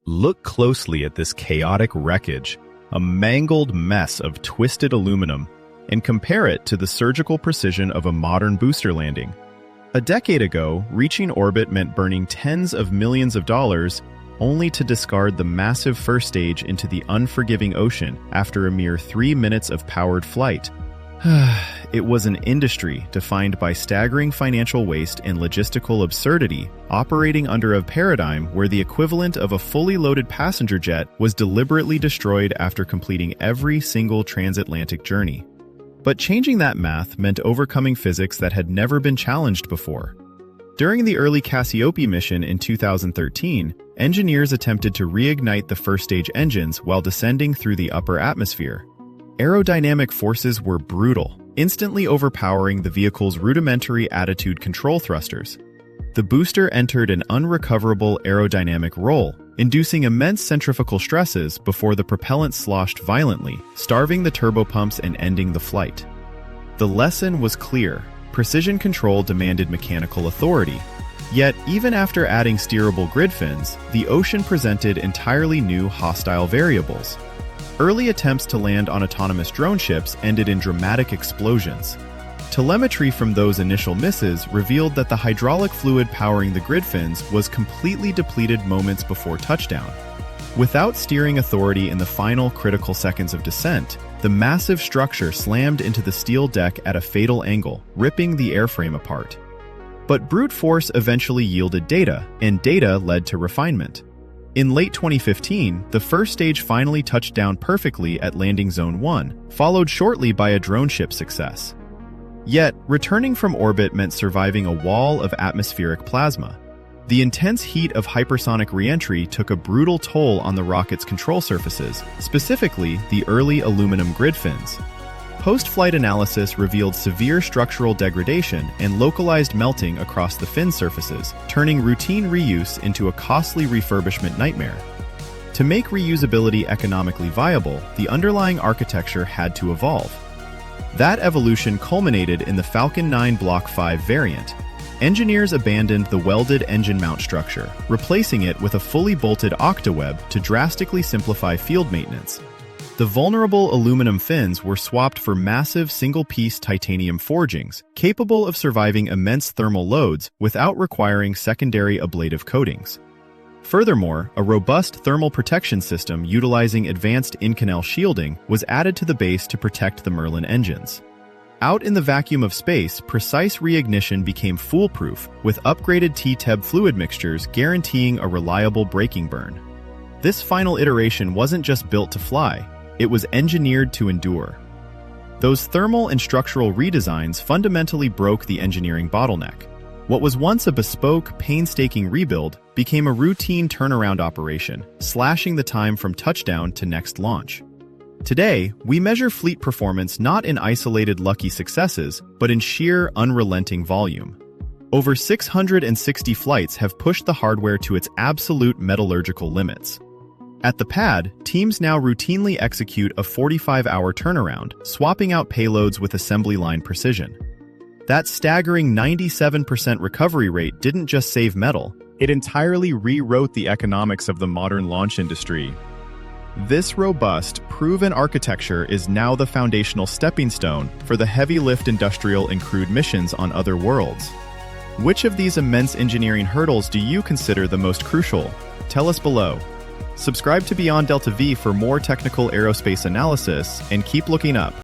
Look closely at this chaotic wreckage, a mangled mess of twisted aluminum, and compare it to the surgical precision of a modern booster landing. A decade ago, reaching orbit meant burning tens of millions of dollars only to discard the massive first stage into the unforgiving ocean after a mere 3 minutes of powered flight. It was an industry defined by staggering financial waste and logistical absurdity, operating under a paradigm where the equivalent of a fully loaded passenger jet was deliberately destroyed after completing every single transatlantic journey. But changing that math meant overcoming physics that had never been challenged before. During the early CASSIOPE mission in 2013, engineers attempted to reignite the first stage engines while descending through the upper atmosphere. Aerodynamic forces were brutal, instantly overpowering the vehicle's rudimentary attitude control thrusters. The booster entered an unrecoverable aerodynamic roll, inducing immense centrifugal stresses before the propellant sloshed violently, starving the turbopumps and ending the flight. The lesson was clear. Precision control demanded mechanical authority. Yet, even after adding steerable grid fins, the ocean presented entirely new hostile variables. Early attempts to land on autonomous drone ships ended in dramatic explosions. Telemetry from those initial misses revealed that the hydraulic fluid powering the grid fins was completely depleted moments before touchdown. Without steering authority in the final critical seconds of descent, the massive structure slammed into the steel deck at a fatal angle, ripping the airframe apart. But brute force eventually yielded data, and data led to refinement. In late 2015, the first stage finally touched down perfectly at Landing Zone 1, followed shortly by a drone ship success. Yet, returning from orbit meant surviving a wall of atmospheric plasma. The intense heat of hypersonic reentry took a brutal toll on the rocket's control surfaces, specifically the early aluminum grid fins. Post-flight analysis revealed severe structural degradation and localized melting across the fin surfaces, turning routine reuse into a costly refurbishment nightmare. To make reusability economically viable, the underlying architecture had to evolve. That evolution culminated in the Falcon 9 Block 5 variant. Engineers abandoned the welded engine mount structure, replacing it with a fully bolted Octaweb to drastically simplify field maintenance. The vulnerable aluminum fins were swapped for massive single-piece titanium forgings, capable of surviving immense thermal loads without requiring secondary ablative coatings. Furthermore, a robust thermal protection system utilizing advanced Inconel shielding was added to the base to protect the Merlin engines. Out in the vacuum of space, precise reignition became foolproof, with upgraded T-TEB fluid mixtures guaranteeing a reliable braking burn. This final iteration wasn't just built to fly, it was engineered to endure. Those thermal and structural redesigns fundamentally broke the engineering bottleneck. What was once a bespoke, painstaking rebuild became a routine turnaround operation, slashing the time from touchdown to next launch. Today, we measure fleet performance not in isolated lucky successes, but in sheer, unrelenting volume. Over 660 flights have pushed the hardware to its absolute metallurgical limits. At the pad, teams now routinely execute a 45-hour turnaround, swapping out payloads with assembly line precision. That staggering 97% recovery rate didn't just save metal, it entirely rewrote the economics of the modern launch industry. This robust, proven architecture is now the foundational stepping stone for the heavy-lift industrial and crewed missions on other worlds. Which of these immense engineering hurdles do you consider the most crucial? Tell us below. Subscribe to BeyondDeltaV for more technical aerospace analysis, and keep looking up.